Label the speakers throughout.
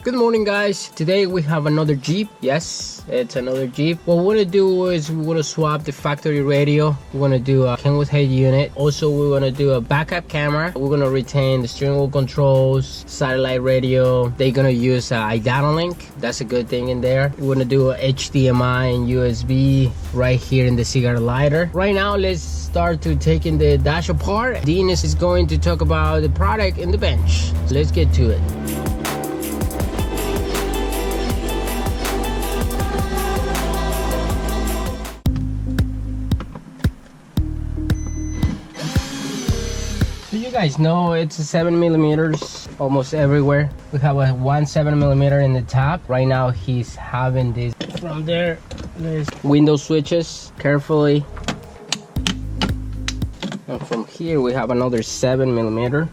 Speaker 1: Good morning, guys. Today we have another Jeep. Yes, it's another Jeep. What we want to do is we want to swap the factory radio. We want to do a Kenwood head unit. Also, we want to do a backup camera. We're going to retain the steering wheel controls, satellite radio. They're going to use idatalink. That's a good thing in there. We're going to do a HDMI and USB right here in the cigar lighter. Right now, let's start to taking the dash apart. Dean is going to talk about the product in the bench. Let's get to it. You guys know it's a 7mm almost everywhere. We have a 7mm in the top. Right now he's having this from there. There's window switches carefully. And from here we have another 7mm.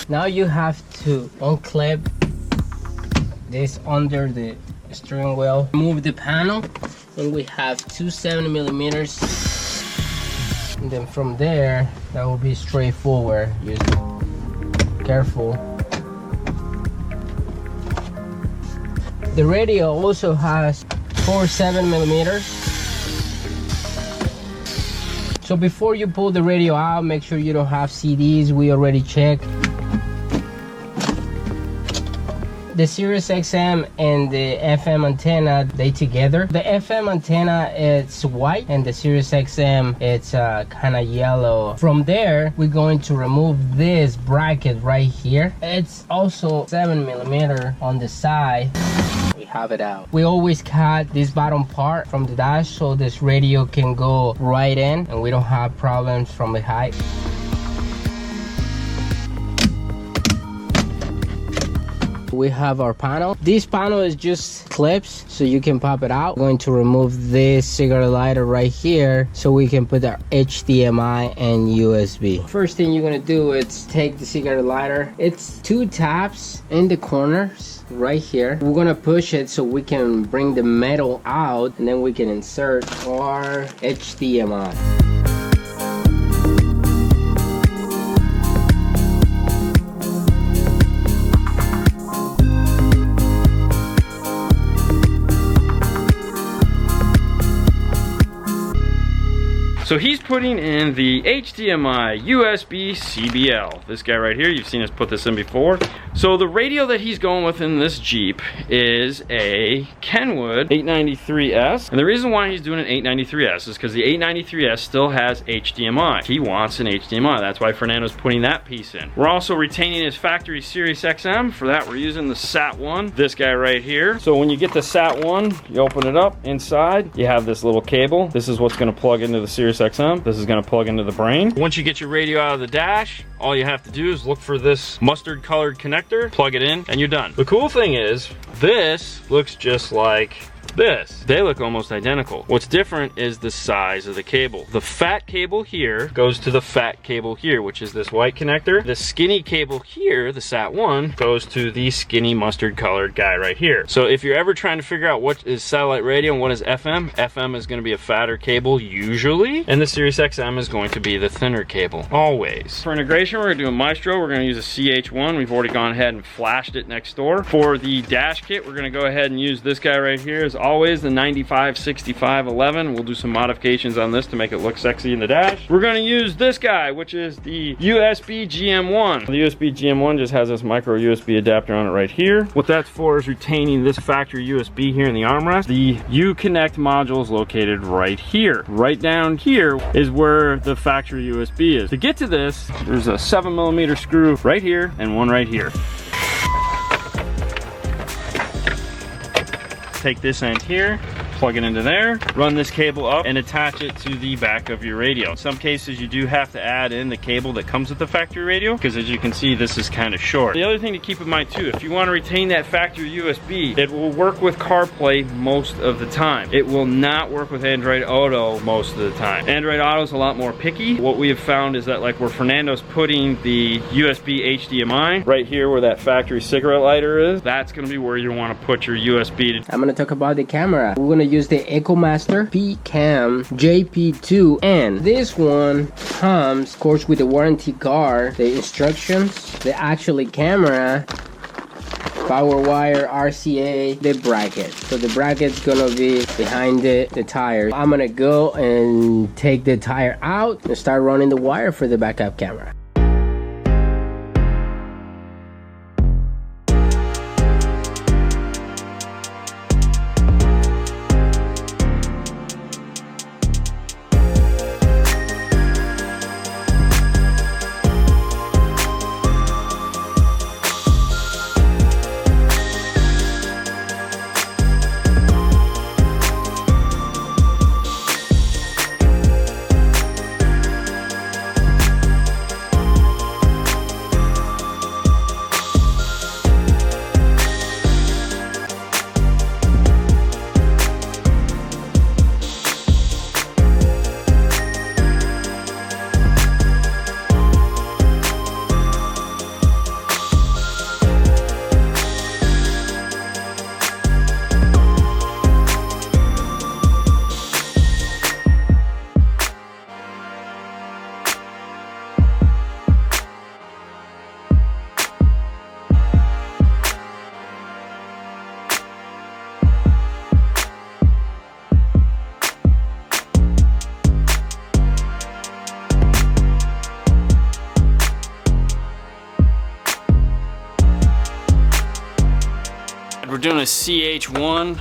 Speaker 1: Now you have to unclip this under the steering wheel. Move the panel and we have two 7mm. And then from there, that will be straightforward. Just careful. The radio also has 4 7mm. So before you pull the radio out, make sure you don't have CDs. We already checked. The Sirius XM and the FM antenna, they together. The FM antenna, it's white, and the Sirius XM, it's kind of yellow. From there, we're going to remove this bracket right here. It's also 7mm on the side. We have it out. We always cut this bottom part from the dash so this radio can go right in and we don't have problems from the height. We have our panel. This panel is just clips so you can pop it out. We're going to remove this cigar lighter right here so we can put our HDMI and USB. First thing you're gonna do is take the cigar lighter. It's 2 taps in the corners right here. We're gonna push it so we can bring the metal out and then we can insert our HDMI.
Speaker 2: So he's putting in the HDMI USB CBL. This guy right here, you've seen us put this in before. So the radio that he's going with in this Jeep is a Kenwood 893S. And the reason why he's doing an 893S is because the 893S still has HDMI. He wants an HDMI. That's why Fernando's putting that piece in. We're also retaining his factory Sirius XM. For that, we're using the SAT1, this guy right here. So when you get the SAT1, you open it up. Inside, you have this little cable. This is what's going to plug into the Sirius XM. This is going to plug into the brain. Once you get your radio out of the dash, all you have to do is look for this mustard colored connector, plug it in, and you're done. The cool thing is, this looks just like this. They look almost identical. What's different is the size of the cable. The fat cable here goes to the fat cable here, which is this white connector. The skinny cable here, the SAT1, goes to the skinny mustard colored guy right here. So if you're ever trying to figure out what is satellite radio and what is FM, FM is going to be a fatter cable usually, and the Sirius XM is going to be the thinner cable, always. For integration, we're going to do a Maestro. We're going to use a CH1. We've already gone ahead and flashed it next door. For the dash kit, we're going to go ahead and use this guy right here. As always, the 956511. We'll do some modifications on this to make it look sexy in the dash. We're going to use this guy, which is the USB GM1. The USB GM1 just has this micro USB adapter on it right here. What that's for is retaining this factory USB here in the armrest. The Uconnect module is located right here. Right down here is where the factory USB is. To get to this, there's a 7mm screw right here and one right here. Take this end here, plug it into there, run this cable up and attach it to the back of your radio. In some cases you do have to add in the cable that comes with the factory radio because as you can see this is kind of short. The other thing to keep in mind too, if you want to retain that factory USB, it will work with CarPlay most of the time. It will not work with Android Auto most of the time. Android Auto is a lot more picky. What we have found is that like where Fernando's putting the USB HDMI right here where that factory cigarette lighter is, that's going to be where you want to put your USB.
Speaker 1: I'm going to talk about the camera. We're going to use the EcoMaster P-Cam JP2, and this one comes of course with the warranty card, the instructions, the actual camera Power wire, RCA, the bracket. So the bracket's gonna be behind the tire. I'm gonna go and take the tire out and start running the wire for the backup camera.
Speaker 2: We're doing a CH1.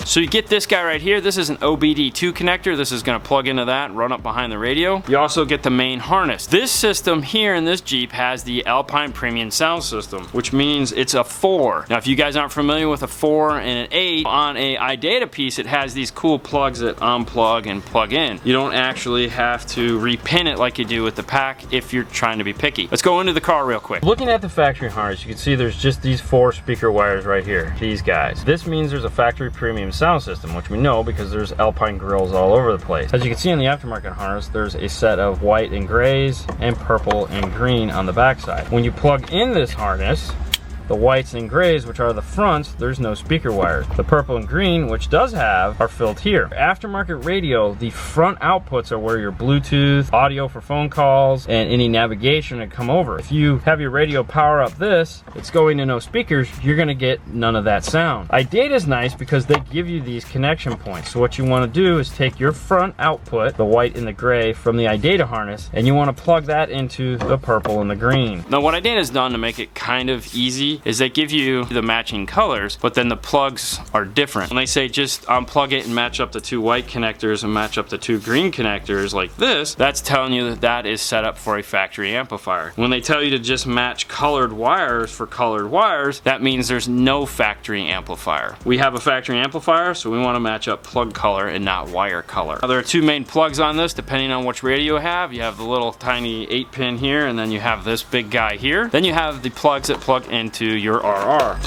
Speaker 2: So you get this guy right here. This is an OBD2 connector. This is gonna plug into that and run up behind the radio. You also get the main harness. This system here in this Jeep has the Alpine Premium sound system, which means it's a 4. Now, if you guys aren't familiar with a 4 and an 8, on a iData piece, it has these cool plugs that unplug and plug in. You don't actually have to repin it like you do with the pack if you're trying to be picky. Let's go into the car real quick. Looking at the factory harness, you can see there's just these 4 speaker wires right here, these guys. This means there's a factory premium sound system, which we know because there's Alpine grills all over the place. As you can see on the aftermarket harness, there's a set of white and grays and purple and green on the backside. When you plug in this harness, the whites and grays, which are the fronts, there's no speaker wires. The purple and green, which does have, are filled here. Aftermarket radio, the front outputs are where your Bluetooth, audio for phone calls, and any navigation would come over. If you have your radio power up this, it's going to no speakers, you're gonna get none of that sound. iData is nice because they give you these connection points. So what you wanna do is take your front output, the white and the gray, from the iData harness, and you wanna plug that into the purple and the green. Now what iData's done to make it kind of easy is they give you the matching colors, but then the plugs are different. When they say just unplug it and match up the 2 white connectors and match up the 2 green connectors like this, that's telling you that that is set up for a factory amplifier. When they tell you to just match colored wires for colored wires, that means there's no factory amplifier. We have a factory amplifier, so we want to match up plug color and not wire color. Now, there are 2 main plugs on this, depending on which radio you have. You have the little tiny 8-pin here, and then you have this big guy here. Then you have the plugs that plug into your RR.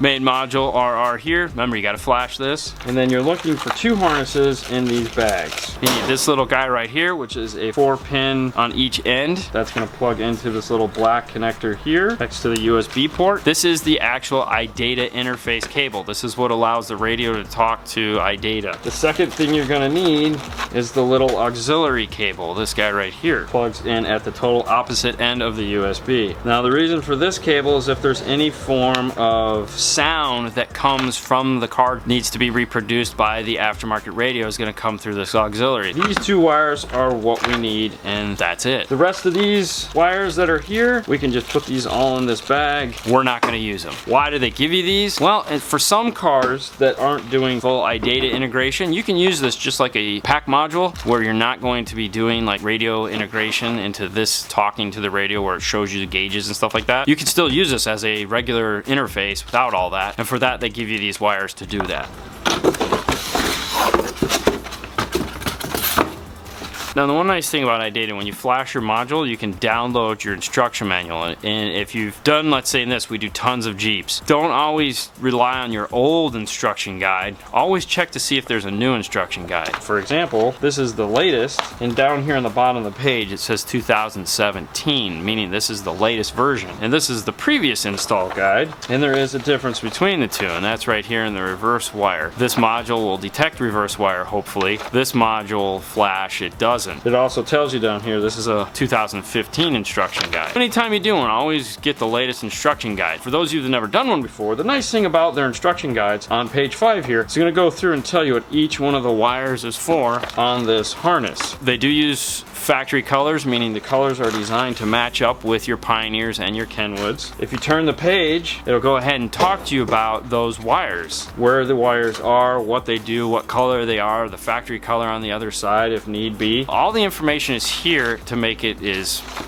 Speaker 2: Main module RR here. Remember, you got to flash this. And then you're looking for 2 harnesses in these bags. You need this little guy right here, which is a 4-pin on each end. That's going to plug into this little black connector here next to the USB port. This is the actual iData interface cable. This is what allows the radio to talk to iData. The second thing you're going to need is the little auxiliary cable. This guy right here plugs in at the total opposite end of the USB. Now, the reason for this cable is if there's any form of sound that comes from the car needs to be reproduced by the aftermarket radio is going to come through this auxiliary. These 2 wires are what we need, and that's it. The rest of these wires that are here, we can just put these all in this bag. We're not going to use them. Why do they give you these? Well, and for some cars that aren't doing full iData integration, you can use this just like a pack module where you're not going to be doing like radio integration into this talking to the radio where it shows you the gauges and stuff like that. You can still use this as a regular interface without all that, and for that they give you these wires to do that. Now, the one nice thing about iData, when you flash your module, you can download your instruction manual. And if you've done, let's say in this, we do tons of Jeeps. Don't always rely on your old instruction guide. Always check to see if there's a new instruction guide. For example, this is the latest, and down here on the bottom of the page, it says 2017, meaning this is the latest version. And this is the previous install guide, and there is a difference between the 2, and that's right here in the reverse wire. This module will detect reverse wire, hopefully. This module flash, it does doesn't. It also tells you down here, this is a 2015 instruction guide. Anytime you do one, always get the latest instruction guide. For those of you that have never done one before, the nice thing about their instruction guides on page 5 here, it's going to go through and tell you what each one of the wires is for on this harness. They do use factory colors, meaning the colors are designed to match up with your Pioneers and your Kenwoods. If you turn the page, it'll go ahead and talk to you about those wires, where the wires are, what they do, what color they are, the factory color on the other side if need be. All the information is here to make it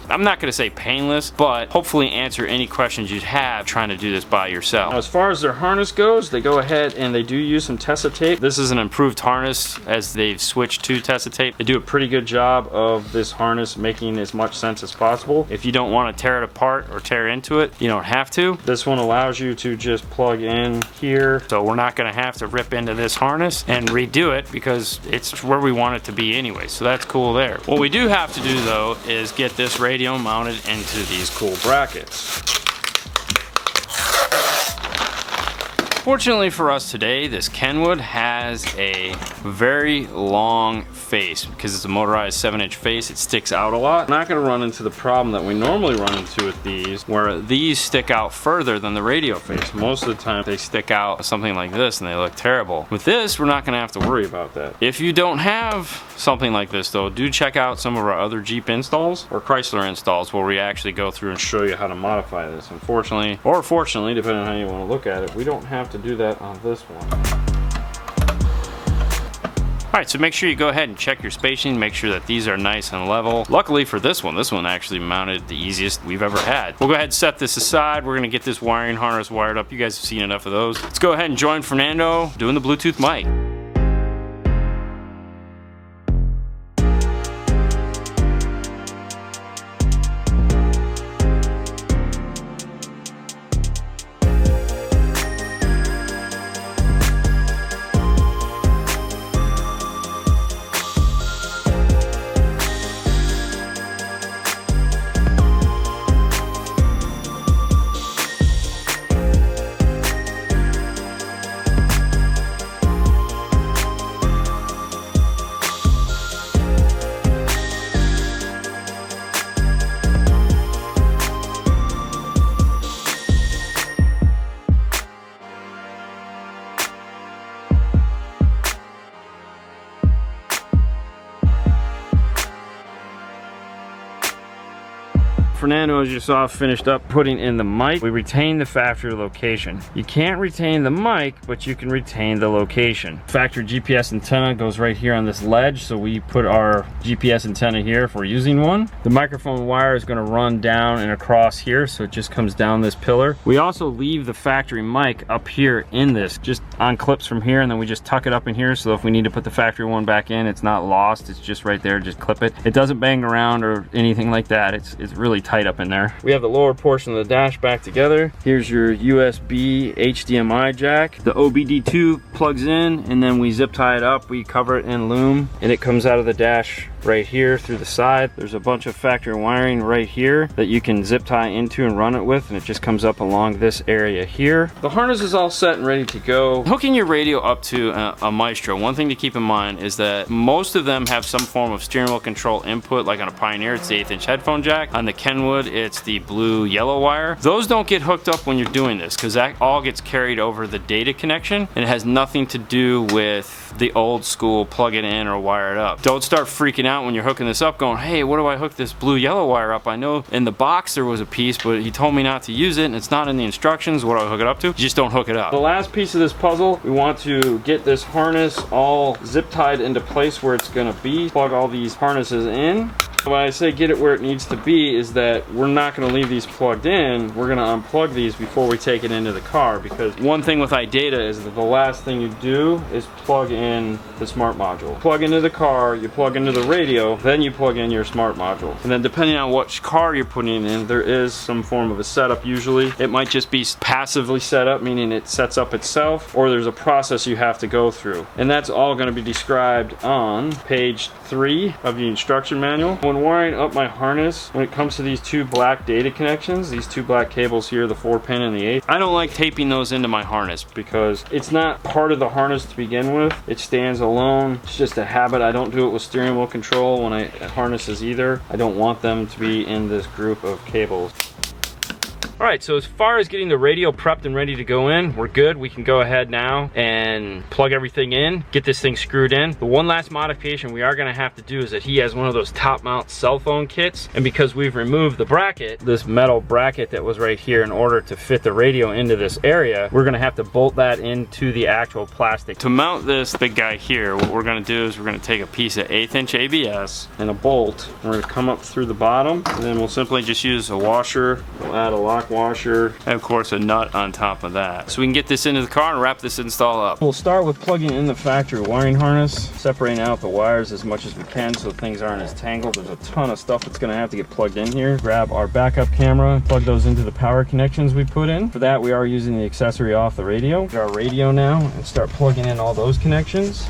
Speaker 2: I'm not going to say painless, but hopefully answer any questions you'd have trying to do this by yourself. Now, as far as their harness goes, they go ahead and they do use some Tessa tape. This is an improved harness as they've switched to Tessa tape. They do a pretty good job of this harness making as much sense as possible. If you don't want to tear it apart or tear into it, you don't have to. This one allows you to just plug in here, so we're not going to have to rip into this harness and redo it because it's where we want it to be anyway, so that's cool there. What we do have to do though is get this radio mounted into these cool brackets. Fortunately for us today, this Kenwood has a very long face. Because it's a motorized 7-inch face, it sticks out a lot. We're not going to run into the problem that we normally run into with these, where these stick out further than the radio face. Most of the time they stick out something like this and they look terrible. With this, we're not going to have to worry about that. If you don't have something like this though, do check out some of our other Jeep installs or Chrysler installs where we actually go through and show you how to modify this. Unfortunately, or fortunately, depending on how you want to look at it, we don't have to do that on this one. Alright, so make sure you go ahead and check your spacing, make sure that these are nice and level. Luckily for this one actually mounted the easiest we've ever had. We'll go ahead and set this aside. We're going to get this wiring harness wired up. You guys have seen enough of those. Let's go ahead and join Fernando doing the Bluetooth mic. Fernando, as you saw, finished up putting in the mic. We retained the factory location. You can't retain the mic, but you can retain the location. Factory GPS antenna goes right here on this ledge, so we put our GPS antenna here if we're using one. The microphone wire is going to run down and across here, so it just comes down this pillar. We also leave the factory mic up here in this, just on clips from here, and then we just tuck it up in here, so if we need to put the factory one back in, it's not lost, it's just right there, just clip it. It doesn't bang around or anything like that. It's really tight up in there. We have the lower portion of the dash back together. Here's your USB HDMI jack. The OBD2 plugs in, and then we zip tie it up, we cover it in loom, and it comes out of the dash right here through the side. There's a bunch of factory wiring right here that you can zip tie into and run it with, and it just comes up along this area here. The harness is all set and ready to go. Hooking your radio up to a Maestro, one thing to keep in mind is that most of them have some form of steering wheel control input. Like on a Pioneer, it's the 1/8-inch headphone jack. On the Kenwood, it's the blue yellow wire. Those don't get hooked up when you're doing this, because that all gets carried over the data connection, and it has nothing to do with the old school plug it in or wire it up. Don't start freaking out when you're hooking this up going, hey, what do I hook this blue yellow wire up? I know in the box there was a piece, but he told me not to use it and it's not in the instructions. What do I hook it up to? You just don't hook it up. The last piece of this puzzle, we want to get this harness all zip tied into place where it's gonna be. Plug all these harnesses in. When I say get it where it needs to be is that we're not going to leave these plugged in. We're going to unplug these before we take it into the car, because one thing with iData is that the last thing you do is plug in the smart module. Plug into the car, you plug into the radio, then you plug in your smart module. And then depending on which car you're putting in, there is some form of a setup usually. It might just be passively set up, meaning it sets up itself, or there's a process you have to go through. And that's all going to be described on page 3 of the instruction manual. When when wiring up my harness, when it comes to these two black data connections, these two black cables here, the 4-pin and the 8, I don't like taping those into my harness because it's not part of the harness to begin with. It stands alone. It's just a habit. I don't do it with steering wheel control when I harnesses either. I don't want them to be in this group of cables. All right, so as far as getting the radio prepped and ready to go in, we're good. We can go ahead now and plug everything in, get this thing screwed in. The one last modification we are gonna have to do is that he has one of those top mount cell phone kits, and because we've removed the bracket, this metal bracket that was right here, in order to fit the radio into this area, we're gonna have to bolt that into the actual plastic. To mount this big guy here, what we're gonna do is we're gonna take a piece of 1/8 inch ABS and a bolt. We're gonna come up through the bottom, and then we'll simply just use a washer. We'll add a lock washer, and of course a nut on top of that. So we can get this into the car and wrap this install up. We'll start with plugging in the factory wiring harness, separating out the wires as much as we can so things aren't as tangled. There's a ton of stuff that's gonna have to get plugged in here. Grab our backup camera, plug those into the power connections we put in. For that, we are using the accessory off the radio. Get our radio now and start plugging in all those connections.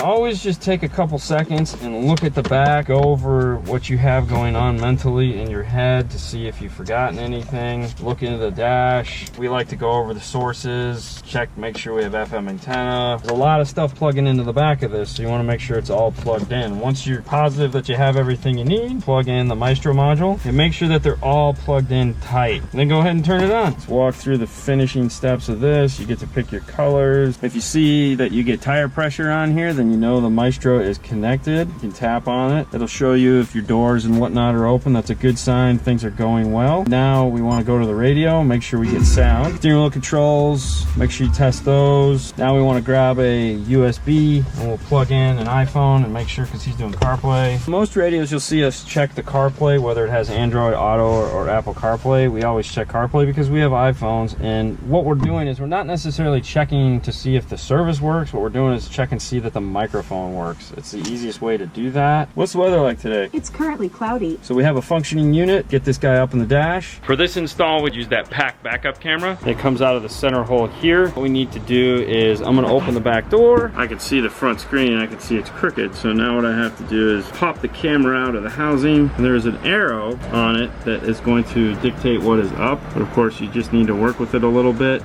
Speaker 2: Always just take a couple seconds and look at the back, go over what you have going on mentally in your head to see if you've forgotten anything. Look into the dash. We like to go over the sources, check, make sure we have FM antenna. There's a lot of stuff plugging into the back of this, so you want to make sure it's all plugged in. Once you're positive that you have everything you need, plug in the Maestro module and make sure that they're all plugged in tight. Then go ahead and turn it on. Let's walk through the finishing steps of this. You get to pick your colors. If you see that you get tire pressure on here, then you know the Maestro is connected. You can tap on it. It'll show you if your doors and whatnot are open. That's a good sign things are going well. Now we want to go to the radio, make sure we get sound. Steering wheel controls, make sure you test those. Now we want to grab a USB and we'll plug in an iPhone and make sure, because he's doing CarPlay. Most radios you'll see us check the CarPlay, whether it has Android Auto or Apple CarPlay. We always check CarPlay because we have iPhones, and what we're doing is we're not necessarily checking to see if the service works. What we're doing is check and see that the microphone works. It's the easiest way to do that. What's the weather like today?
Speaker 3: It's currently cloudy.
Speaker 2: So we have a functioning unit. Get this guy up in the dash. For this install, we use that pack backup camera. It comes out of the center hole here. What we need to do is I'm going to open the back door. I can see the front screen. I can see it's crooked. So now what I have to do is pop the camera out of the housing. And there's an arrow on it that is going to dictate what is up. But of course, you just need to work with it a little bit.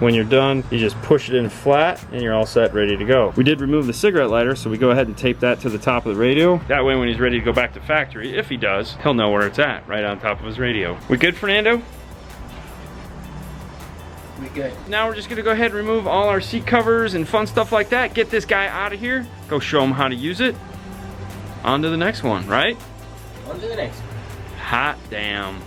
Speaker 2: When you're done, you just push it in flat and you're all set, ready to go. We did remove the cigarette lighter, so we go ahead and tape that to the top of the radio. That way when he's ready to go back to factory, if he does, he'll know where it's at, right on top of his radio. We good, Fernando?
Speaker 1: We good.
Speaker 2: Now we're just gonna go ahead and remove all our seat covers and fun stuff like that. Get this guy out of here. Go show him how to use it. On to the next one, right?
Speaker 1: On to the next one.
Speaker 2: Hot damn.